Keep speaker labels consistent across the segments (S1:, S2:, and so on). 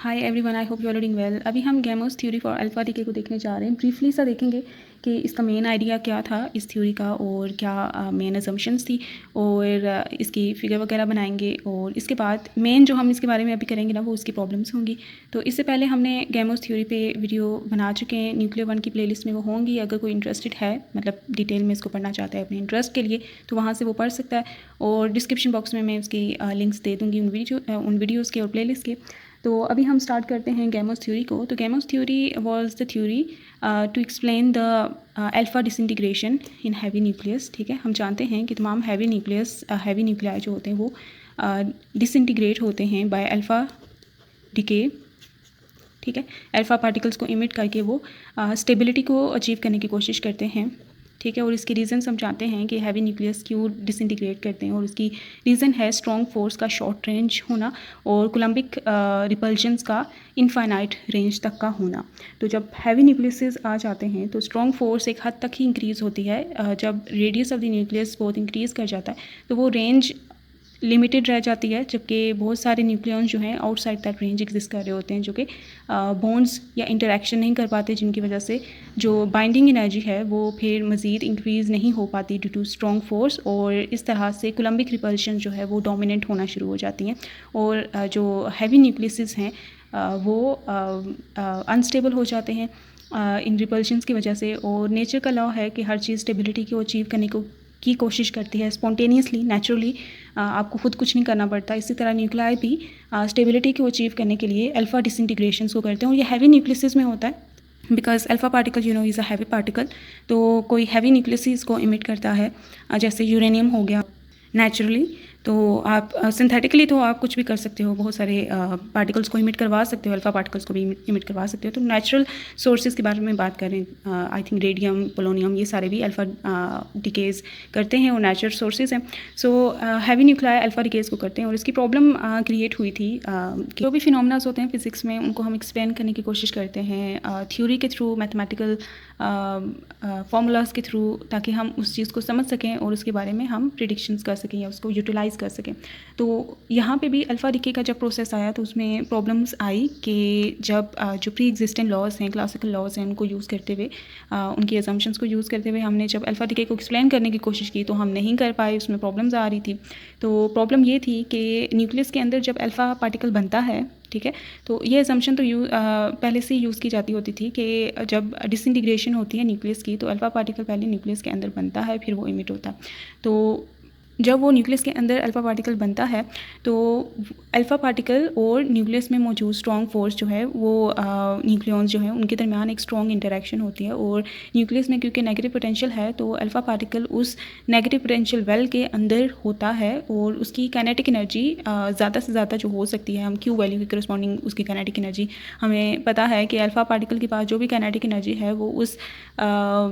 S1: Hi everyone, I hope you are doing well. अभी हम Gamow's theory for alpha decay को देखने जा रहे हैं। ब्रीफली सा देखेंगे कि इसका मेन आइडिया क्या था इस थ्योरी का और क्या मेन अजम्पशंस थी और इसकी फिगर वगैरह बनाएंगे। और इसके बाद मेन जो हम इसके बारे में अभी करेंगे ना वो इसकी प्रॉब्लम्स होंगी। तो इससे पहले हमने गैमोस थ्योरी पे वीडियो बना चुके हैं, न्यूक्लियर 1 की प्लेलिस्ट में वो होंगी। अगर कोई इंटरेस्टेड है, मतलब डिटेल में इसको पढ़ना चाहता है अपने इंटरेस्ट के लिए, तो वहाँ से वो पढ़ सकता है। और डिस्क्रिप्शन बॉक्स में मैं उसकी लिंक्स दे दूँगी उन वीडियोज़ के और प्लेलिस्ट के। तो अभी हम स्टार्ट करते हैं गैमोस थ्योरी को। तो Gamow's theory was the theory to explain the alpha disintegration in heavy nucleus. ठीक है, हम जानते हैं कि तमाम हैवी न्यूक्लियाई जो होते हैं वो डिसइंटीग्रेट होते हैं बाय अल्फा डिके। ठीक है, अल्फा पार्टिकल्स को इमिट करके वो स्टेबिलिटी को अचीव करने की कोशिश करते हैं। ठीक है, और इसके रीज़न हम जानते हैं कि हैवी न्यूक्लियस क्यों डिसइंटीग्रेट करते हैं, और उसकी रीज़न है स्ट्रॉन्ग फोर्स का शॉर्ट रेंज होना और कोलम्बिक रिपल्शंस का इनफाइनाइट रेंज तक का होना। तो जब हैवी न्यूक्लियस आ जाते हैं तो स्ट्रॉन्ग फोर्स एक हद तक ही इंक्रीज़ होती है। जब रेडियस ऑफ द न्यूक्लियस बहुत इंक्रीज़ कर जाता है तो वो रेंज लिमिटेड रह जाती है, जबकि बहुत सारे न्यूक्लियॉन्स जो हैं आउटसाइड दैट रेंज एग्जिस्ट कर रहे होते हैं, जो कि बॉन्ड्स या इंटरेक्शन नहीं कर पाते, जिनकी वजह से जो बाइंडिंग एनर्जी है वो फिर मज़ीद इंक्रीज़ नहीं हो पाती ड्यू टू स्ट्रॉन्ग फोर्स। और इस तरह से कोलम्बिक रिपल्शन जो है वो डोमिनेंट होना शुरू हो जाती हैं और जो हैवी न्यूक्लियस हैं वो अनस्टेबल हो जाते हैं इन रिपल्शंस की वजह से। और नेचर का लॉ है कि हर चीज़ स्टेबिलिटी को अचीव करने की कोशिश करती है स्पॉन्टेनियसली, नेचुरली। आपको खुद कुछ नहीं करना पड़ता। इसी तरह न्यूक्लियाई भी स्टेबिलिटी को अचीव करने के लिए अल्फा डिसइंटीग्रेशंस को करते हैं, और ये हैवी न्यूक्लियस में होता है because alpha particle is a heavy particle. तो कोई हैवी न्यूक्लियस को इमिट करता है, जैसे यूरेनियम हो गया नेचुरली। तो आप सिंथेटिकली तो आप कुछ भी कर सकते हो, बहुत सारे पार्टिकल्स को इमिट करवा सकते हो, अल्फा पार्टिकल्स को भी इमिट करवा सकते हो। तो नेचुरल सोर्सेज के बारे में बात करें, आई थिंक रेडियम, पोलोनियम, ये सारे भी अल्फा डिकेज़ करते हैं और नेचुरल सोर्सेज हैं। सो हैवी न्यूक्लियाई अल्फा डिकेज़ को करते हैं, और इसकी प्रॉब्लम क्रिएट हुई थी कि जो भी फिनोमेनास होते हैं फिज़िक्स में उनको हम एक्सप्लेन करने की कोशिश करते हैं थ्योरी के थ्रू, मैथमेटिकल फार्मूलाज के थ्रू, ताकि हम उस चीज़ को समझ सकें और उसके बारे में हम प्रिडिक्शंस कर सकें या उसको यूटिलाइज़ कर सकें। तो यहाँ पे भी अल्फा डिके का जब प्रोसेस आया तो उसमें प्रॉब्लम्स आई कि जब जो प्री एग्जिस्टेंट लॉज हैं, क्लासिकल लॉज हैं, उनको यूज़ करते हुए, उनकी असम्पशंस को यूज़ करते हुए हमने जब अल्फा डिके को एक्सप्लेन करने की कोशिश की तो हम नहीं कर पाए, उसमें प्रॉब्लम्स आ रही थी। तो प्रॉब्लम ये थी कि न्यूक्लियस के अंदर जब अल्फा पार्टिकल बनता है, ठीक है, तो ये असम्पशन तो पहले से यूज़ की जाती होती थी कि जब डिसइंटीग्रेशन होती है न्यूक्लियस की तो अल्फा पार्टिकल पहले न्यूक्लियस के अंदर बनता है, फिर वो इमिट होता है। तो जब वो न्यूक्लियस के अंदर अल्फा पार्टिकल बनता है तो अल्फा पार्टिकल और न्यूक्लियस में मौजूद स्ट्रॉन्ग फोर्स जो है वो न्यूक्लियॉन्स जो हैं उनके दरमियान एक स्ट्रॉन्ग इंटरेक्शन होती है, और न्यूक्लियस में क्योंकि नेगेटिव पोटेंशियल है तो अल्फा पार्टिकल उस नेगेटिव पोटेंशियल वेल के अंदर होता है और उसकी काइनेटिक एनर्जी ज़्यादा से ज़्यादा जो हो सकती है, हम क्यू वैल्यू की करस्पॉन्डिंग उसकी काइनेटिक एनर्जी हमें पता है कि अल्फा पार्टिकल के पास जो भी काइनेटिक एनर्जी है वो उस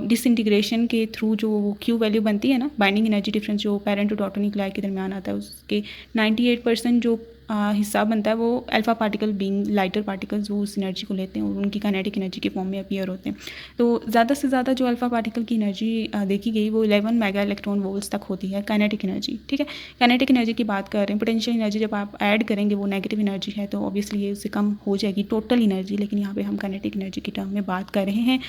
S1: डिसइंटीग्रेशन के थ्रू जो क्यू वैल्यू बनती है ना, बाइंडिंग एनर्जी डिफरेंस जो पैरेंट और डॉटर न्यूक्लियाई के दरमियान आता है, उसके 98% जो हिस्सा बनता है वो alpha particle being lighter particles वो उस एनर्जी को लेते हैं और उनकी काइनेटिक एनर्जी के फॉर्म में अपीयर होते हैं। तो ज़्यादा से ज़्यादा जो अल्फा पार्टिकल की एनर्जी देखी गई वो 11 मेगा इलेक्ट्रॉन वोल्ट्स तक होती है, काइनेटिक एनर्जी। ठीक है, काइनेटिक एनर्जी की बात कर रहे हैं। पोटेंशियल एनर्जी जब आप ऐड करेंगे वो नेगेटिव एनर्जी है तो ऑब्वियसली ये उससे कम हो जाएगी टोटल एनर्जी, लेकिन यहाँ पे हम काइनेटिक एनर्जी की टर्म में बात कर रहे हैं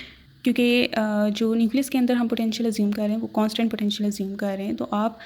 S1: क्योंकि जो न्यूक्लियस के अंदर हम पोटेंशियल अज्यूम कर रहे हैं वो कांस्टेंट पोटेंशियल अज्यूम कर रहे हैं। तो आप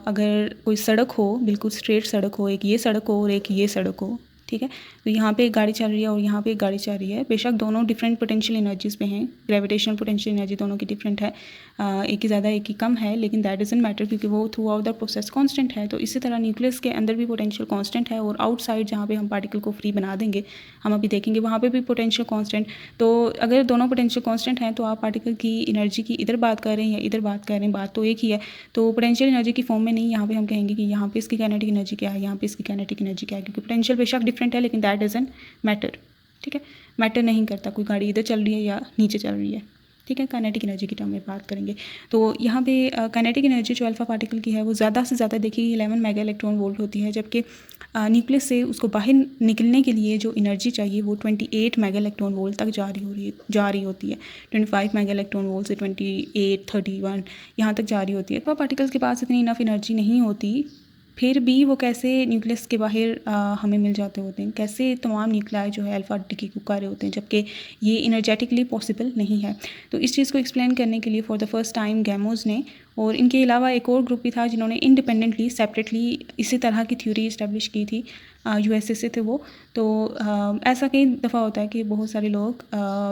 S1: अगर कोई सड़क हो, बिल्कुल स्ट्रेट सड़क हो, एक ये सड़क हो और एक ये सड़क हो, ठीक है, तो यहाँ पे एक गाड़ी चल रही है और यहाँ पे एक गाड़ी चल रही है, बेशक दोनों डिफरेंट पोटेंशियल एनर्जीज़ पे हैं, ग्रेविटेशनल पोटेंशियल एनर्जी दोनों की डिफरेंट है, एक की ज़्यादा एक की कम है, लेकिन दैट डजंट मैटर क्योंकि वो through out the process constant है। तो इसी तरह न्यूक्लियस के अंदर भी पोटेंशियल कांस्टेंट है और आउटसाइड जहाँ पे हम पार्टिकल को फ्री बना देंगे, हम अभी देखेंगे, वहाँ पे भी पोटेंशियल कांस्टेंट। तो अगर दोनों पोटेंशियल कांस्टेंट हैं तो आप पार्टिकल की एनर्जी की इधर बात कर रहे हैं या इधर बात कर रहे हैं, बात तो एक ही है। तो पोटेंशियल एनर्जी की फॉर्म में नहीं, यहाँ पे हम कहेंगे कि यहाँ पे इसकी काइनेटिक एनर्जी क्या है, यहाँ पे इसकी काइनेटिक एनर्जी क्या है, क्योंकि पोटेंशियल बेशक डिफरेंट है लेकिन दैट डजंट मैटर। ठीक है, मैटर नहीं करता कोई गाड़ी इधर चल रही है या नीचे चल रही है। ठीक है, काइनेटिक एनर्जी की टर्म में बात करेंगे। तो यहाँ पे काइनेटिक एनर्जी जो अल्फा पार्टिकल की है वो ज़्यादा से ज़्यादा देखिए 11 मेगा इलेक्ट्रॉन वोल्ट होती है, जबकि न्यूक्लियस से उसको बाहर निकलने के लिए जो एनर्जी चाहिए वो 28 मेगा इलेक्ट्रॉन वोल्ट तक जा रही होती है। 25 मेगा इलेक्ट्रॉन वोल्ट से 28, 31 यहाँ तक जा रही होती है। अल्फा पार्टिकल्स के पास इतनी इनफ एनर्जी नहीं होती फिर भी वो कैसे न्यूक्लियस के बाहर हमें मिल जाते होते हैं, कैसे तमाम न्यूक्लियाई जो है अल्फ़ा डिके को कर रहे होते हैं, जबकि ये इनर्जेटिकली पॉसिबल नहीं है। तो इस चीज़ को एक्सप्लेन करने के लिए फॉर द फर्स्ट टाइम गैमोज़ ने और इनके अलावा एक और ग्रुप भी था जिन्होंने इंडिपेंडेंटली सेपरेटली इसी तरह की थ्योरी इस्टेब्लिश की थी, यूएसए से थे वो। तो ऐसा कई दफ़ा होता है कि बहुत सारे लोग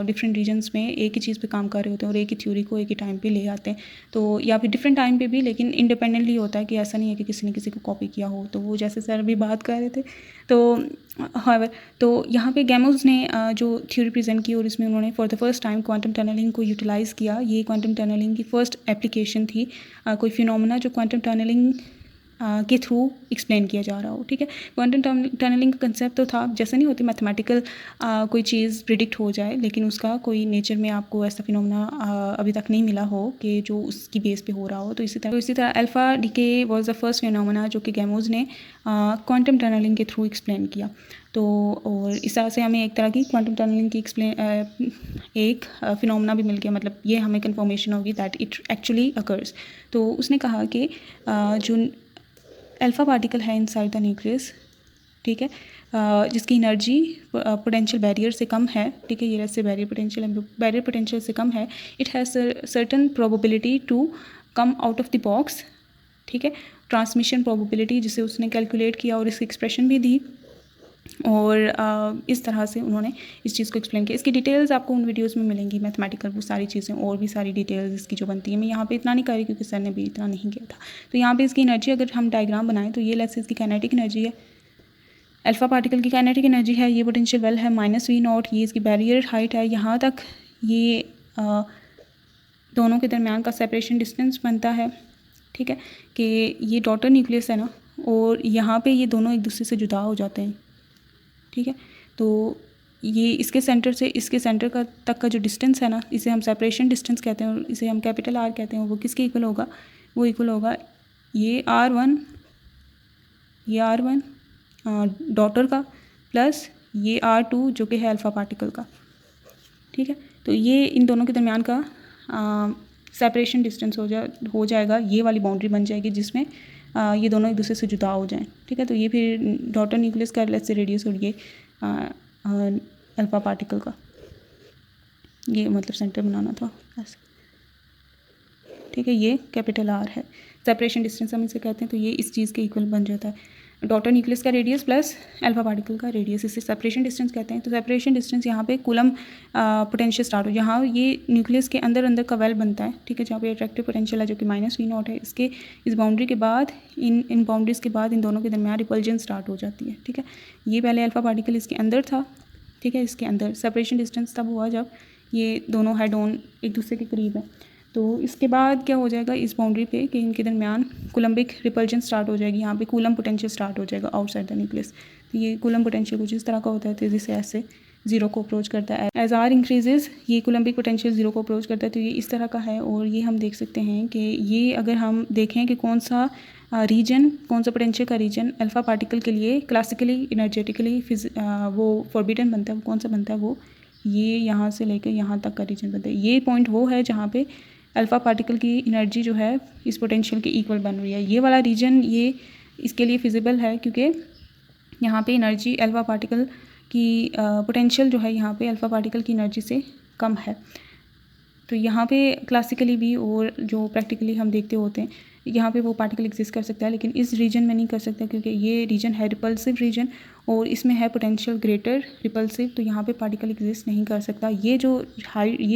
S1: डिफरेंट रीजन्स में एक ही चीज़ पे काम कर रहे होते हैं और एक ही थ्योरी को एक ही टाइम पे ले आते हैं, तो या फिर डिफरेंट टाइम पे भी, लेकिन इंडिपेंडेंटली होता है कि ऐसा नहीं है कि किसी ने किसी को कॉपी किया हो। तो वो जैसे सर भी बात कर रहे थे, तो हाउएवर तो यहाँ पे गैमोज़ ने जो थ्योरी प्रेजेंट की और इसमें उन्होंने for the first time quantum tunnelling को यूटिलाइज़ किया। ये क्वांटम टनलिंग की फ़र्स्ट एप्लीकेशन थी, कोई फिनोमेना जो क्वांटम टनलिंग के थ्रू एक्सप्लेन किया जा रहा हो। ठीक है, क्वांटम टनलिंग का कंसेप्ट तो था, जैसे नहीं होती मैथमेटिकल कोई चीज़ प्रिडिक्ट हो जाए, लेकिन उसका कोई नेचर में आपको ऐसा फिनोमेना अभी तक नहीं मिला हो कि जो उसकी बेस पे हो रहा हो। तो इसी तरह alpha decay was the first phenomena जो कि गैमोज़ ने क्वांटम टनलिंग के थ्रू एक्सप्लेन किया। तो और इस तरह से हमें एक तरह की क्वांटम टनलिंग की एक फिनोमेना भी मिल गया, मतलब ये हमें कन्फर्मेशन होगी दैट इट एक्चुअली अकर्स। तो उसने कहा कि जो अल्फ़ा पार्टिकल है इनसाइड द न्यूक्लियस, ठीक है, जिसकी एनर्जी पोटेंशियल बैरियर से कम है, ठीक है, ये वैसे बैरियर पोटेंशियल से कम है, it has certain probability to come out of the box. ठीक है, ट्रांसमिशन प्रोबेबिलिटी जिसे उसने कैलकुलेट किया और इसकी एक्सप्रेशन भी दी, और इस तरह से उन्होंने इस चीज़ को एक्सप्लेन किया। इसकी डिटेल्स आपको उन वीडियोस में मिलेंगी, मैथमेटिकल वो सारी चीज़ें और भी सारी डिटेल्स इसकी जो बनती है। मैं यहाँ पे इतना नहीं कर रही क्योंकि सर ने भी इतना नहीं किया था। तो यहाँ पे इसकी एनर्जी अगर हम डायग्राम बनाएं तो ये लेट्स इसकी काइनेटिक एनर्जी है, अल्फ़ा पार्टिकल की काइनेटिक एनर्जी है, ये पोटेंशियल वेल है -V0, ये इसकी बैरियर हाइट है। यहाँ तक ये दोनों के दरमियान का सेपरेशन डिस्टेंस बनता है। ठीक है, कि ये डॉटर न्यूक्लियस है ना, और यहाँ पे ये दोनों एक दूसरे से जुदा हो जाते हैं। ठीक है, तो ये इसके सेंटर से इसके सेंटर का तक का जो डिस्टेंस है ना, इसे हम सेपरेशन डिस्टेंस कहते हैं और इसे हम कैपिटल R कहते हैं। वो किसके इक्वल होगा? वो इक्वल होगा ये R1 डॉटर का प्लस ये R2 जो कि है अल्फ़ा पार्टिकल का। ठीक है, तो ये इन दोनों के दरमियान का सेपरेशन डिस्टेंस हो जाएगा, ये वाली बाउंड्री बन जाएगी जिसमें ये दोनों एक दूसरे से जुदा हो जाएं। ठीक है, तो ये फिर डॉटर न्यूक्लियस का लेट्स से रेडियस और ये अल्फ़ा पार्टिकल का, ये मतलब सेंटर बनाना था ऐसे। ठीक है, ये कैपिटल R है, सेपरेशन डिस्टेंस हम इसे कहते हैं। तो ये इस चीज़ के इक्वल बन जाता है, डॉटर न्यूक्लियस का रेडियस प्लस अल्फ़ा पार्टिकल का रेडियस, इसे सेपरेशन डिस्टेंस कहते हैं। तो सेपरेशन डिस्टेंस यहाँ पे कूलम पोटेंशियल स्टार्ट हो, यहाँ ये न्यूक्लियस के अंदर का वेल बनता है। ठीक है, जहाँ पे अट्रैक्टिव पोटेंशियल है जो कि -V0 है, इसके इस बाउंड्री के बाद इन बाउंड्रीज़ के बाद इन दोनों के दरमियान रिपल्जन स्टार्ट हो जाती है। ठीक है, ये पहले अल्फ़ा पार्टिकल इसके अंदर था। ठीक है, इसके अंदर सेपरेशन डिस्टेंस तब हुआ जब ये दोनों हेड ऑन एक दूसरे के करीब है। तो इसके बाद क्या हो जाएगा इस बाउंड्री पे कि इनके दरमियान कूलम्बिक रिपल्जन स्टार्ट हो जाएगी, यहाँ पे कूलम पोटेंशियल स्टार्ट हो जाएगा आउटसाइड द न्यूक्लियस। तो ये कूलम पोटेंशियल कुछ इस तरह का होता है, तेज़ी से ऐसे जीरो को अप्रोच करता है। एज R इंक्रीजेज ये कूलम्बिक पोटेंशियल जीरो को अप्रोच करता है। तो ये इस तरह का है, और ये हम देख सकते हैं कि ये अगर हम देखें कि कौन सा पोटेंशियल का रीजन अल्फ़ा पार्टिकल के लिए क्लासिकली इनर्जेटिकली वो फॉरबिडन बनता है, वो कौन सा बनता है, वो ये यहाँ से लेकर यहाँ तक का रीजन बनता है। ये पॉइंट वो है जहाँ पे अल्फ़ा पार्टिकल की एनर्जी जो है इस पोटेंशियल के इक्वल बन रही है। ये वाला रीजन ये इसके लिए फिजिबल है क्योंकि यहाँ पे एनर्जी अल्फ़ा पार्टिकल की पोटेंशियल जो है यहाँ पे अल्फ़ा पार्टिकल की एनर्जी से कम है। तो यहाँ पे क्लासिकली भी और जो प्रैक्टिकली हम देखते होते हैं, यहाँ पे वो पार्टिकल एग्जिस्ट कर सकता है, लेकिन इस रीजन में नहीं कर सकता क्योंकि ये रीजन है रिपल्सिव रीजन और इसमें है पोटेंशियल ग्रेटर रिपल्सिव। तो यहाँ पे पार्टिकल एग्जिस्ट नहीं कर सकता। ये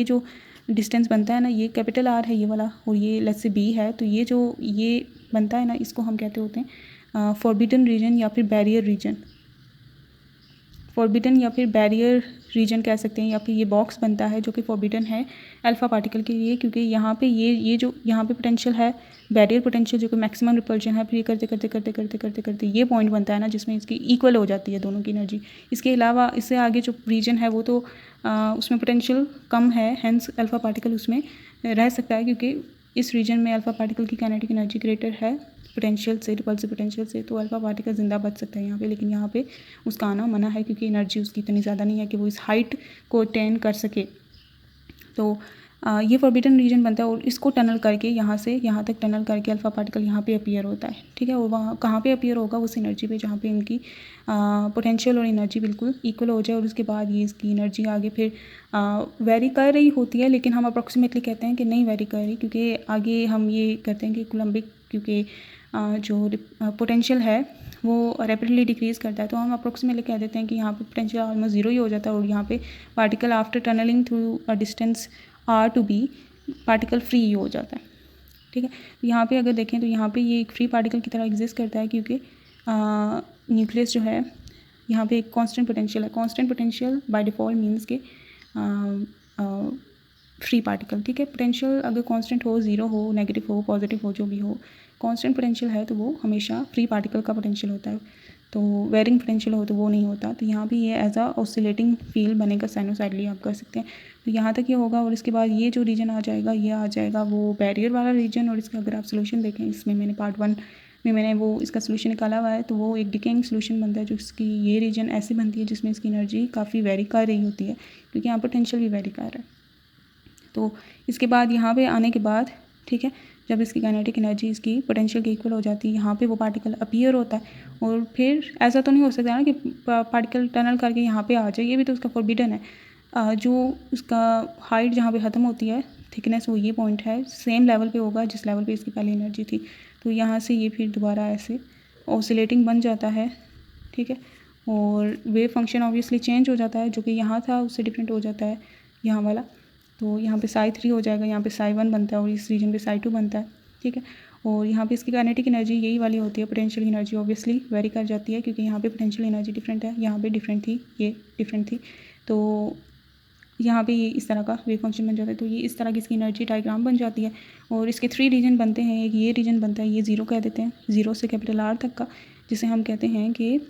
S1: जो डिस्टेंस बनता है ना, ये कैपिटल R है ये वाला, और ये लेट्स से B है। तो ये बनता है ना, इसको हम कहते होते हैं फॉरबिडन रीजन या फिर बैरियर रीजन। फॉरबिडन या फिर बैरियर रीजन कह सकते हैं, या फिर ये बॉक्स बनता है जो कि फॉरबिडन है अल्फ़ा पार्टिकल के लिए, क्योंकि यहाँ पे ये जो यहाँ पे पोटेंशियल है बैरियर पोटेंशियल जो कि मैक्सिमम रिपल्शन है, फिर ये करते ये पॉइंट बनता है ना जिसमें इसकी इक्वल हो जाती है दोनों की एनर्जी। इसके अलावा इससे आगे जो रीजन है वो तो उसमें पोटेंशियल कम है, हैंस अल्फ़ा पार्टिकल उसमें रह सकता है क्योंकि इस रीजन में अल्फ़ा पार्टिकल की काइनेटिक एनर्जी ग्रेटर है पोटेंशियल से, रिपल्सिव पोटेंशियल से। तो अल्फ़ा पार्टिकल ज़िंदा बच सकता है यहाँ पे, लेकिन यहाँ पे उसका आना मना है क्योंकि एनर्जी उसकी इतनी ज़्यादा नहीं है कि वो इस हाइट को अटेन कर सके। तो ये फॉरबिडन रीजन बनता है और इसको टनल करके यहाँ से यहाँ तक टनल करके अल्फ़ा पार्टिकल यहाँ पे अपीयर होता है, ठीक है। और वहाँ कहाँ पे अपीयर होगा, उस एनर्जी पे जहाँ पे इनकी पोटेंशियल और एनर्जी बिल्कुल इक्वल हो जाए, और उसके बाद ये इसकी एनर्जी आगे फिर वेरी कर रही होती है, लेकिन हम अप्रॉक्सीमेटली कहते हैं कि नहीं वेरी कर रही, क्योंकि आगे हम ये कहते हैं कि कोलम्बिक क्योंकि जो पोटेंशियल है वो रैपिडली डिक्रीज़ करता है, तो हम अप्रॉक्सीमेटली कह देते हैं कि यहाँ पे पोटेंशियल ऑलमोस्ट ज़ीरो ही हो जाता है, और यहाँ पे particle after tunnelling through a distance R to be particle free हो जाता है, ठीक है। यहाँ पे अगर देखें तो यहाँ पे ये एक फ्री पार्टिकल की तरह एग्जिस्ट करता है, क्योंकि न्यूक्लियस जो है यहाँ पे एक कांस्टेंट पोटेंशियल है। Constant potential by default means के फ्री पार्टिकल, ठीक है। पोटेंशियल अगर कांस्टेंट हो, ज़ीरो हो, नेगेटिव हो, पॉजिटिव हो, जो भी हो, कांस्टेंट पोटेंशियल है तो वो हमेशा फ्री पार्टिकल का पोटेंशियल होता है, तो वेरिंग पोटेंशियल हो तो वो नहीं होता। तो यहाँ भी ये एज आ ऑसिलेटिंग फील्ड बनेगा, साइनोसाइडली आप कर सकते हैं। तो यहाँ तक ये होगा, और इसके बाद ये जो रीजन आ जाएगा, ये आ जाएगा वो बैरियर वाला रीजन। और इसका अगर आप सोल्यूशन देखें, इसमें मैंने पार्ट 1 में मैंने वो इसका सोल्यूशन निकाला हुआ है, तो वो एक डिकेइंग सोल्यूशन बनता है, जो इसकी ये रीजन ऐसी बनती है जिसमें इसकी एनर्जी काफ़ी वेरी कर रही होती है, क्योंकि यहाँ पोटेंशियल भी वेरी कर रहा है। तो इसके बाद यहाँ पे आने के बाद, ठीक है, जब इसकी काइनेटिक एनर्जी इसकी पोटेंशियल के इक्वल हो जाती है, यहाँ पे वो पार्टिकल अपीयर होता है। और फिर ऐसा तो नहीं हो सकता ना कि पार्टिकल टनल करके यहाँ पे आ जाए, ये भी तो उसका फॉरबिडन है। जो उसका हाइट जहाँ पे ख़त्म होती है, थिकनेस, वो ये पॉइंट है, सेम लेवल पे होगा जिस लेवल पे इसकी पहली एनर्जी थी। तो यहाँ से ये फिर दोबारा ऐसे ऑसिलेटिंग बन जाता है, ठीक है। और वेव फंक्शन ऑब्वियसली चेंज हो जाता है, जो कि यहाँ था उससे डिफरेंट हो जाता है यहाँ वाला। तो यहाँ पे psi3 हो जाएगा, यहाँ पे psi1 बनता है, और इस रीजन पे psi2 बनता है, ठीक है। और यहाँ पे इसकी काइनेटिक एनर्जी यही वाली होती है, पोटेंशियल एनर्जी ऑब्वियसली वेरी कर जाती है, क्योंकि यहाँ पे पोटेंशियल एनर्जी डिफरेंट है, यहाँ पे डिफरेंट थी, ये डिफरेंट थी। तो यहाँ पे ये इस तरह का वेव फंक्शन बन जाता है। तो ये इस तरह की इसकी एनर्जी डायग्राम बन जाती है। और इसके 3 रीजन बनते हैं। एक ये रीजन बनता है, ये ज़ीरो कह देते हैं, ज़ीरो से कैपिटल R तक का, जिसे हम कहते हैं कि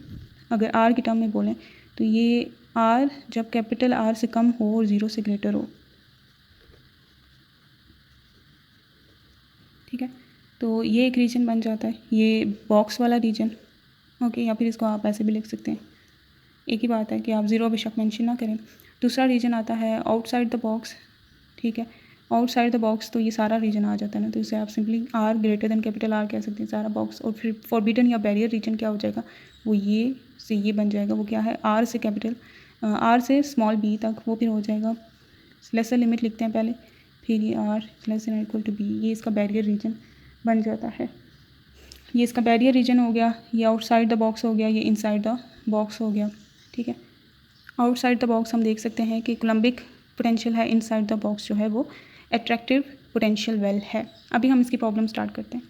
S1: अगर R की टर्म में बोलें तो ये R जब कैपिटल R से कम हो और ज़ीरो से ग्रेटर हो, ठीक है। तो ये एक रीजन बन जाता है, ये बॉक्स वाला रीजन, ओके। या फिर इसको आप ऐसे भी लिख सकते हैं, एक ही बात है कि आप ज़ीरो बेशक मेंशन ना करें। दूसरा रीजन आता है आउटसाइड द बॉक्स, ठीक है। आउटसाइड द बॉक्स, तो ये सारा रीजन आ जाता है ना, तो इसे आप simply R greater than capital R कह सकते हैं, सारा बॉक्स। और फिर फॉरबिडन या बैरियर रीजन क्या हो जाएगा, वो ये से ये बन जाएगा, वो क्या है, R से कैपिटल R से स्मॉल b तक, वो फिर हो जाएगा, लेसर लिमिट लिखते हैं पहले, फिर ये R less than equal to b, ये इसका बैरियर रीजन बन जाता है। ये इसका बैरियर रीजन हो गया, ये आउटसाइड द बॉक्स हो गया, ये इनसाइड द बॉक्स हो गया, ठीक है। आउटसाइड द बॉक्स हम देख सकते हैं कि कोलम्बिक पोटेंशियल है, इनसाइड द बॉक्स जो है वो अट्रैक्टिव पोटेंशियल वेल है। अभी हम इसकी प्रॉब्लम स्टार्ट करते हैं।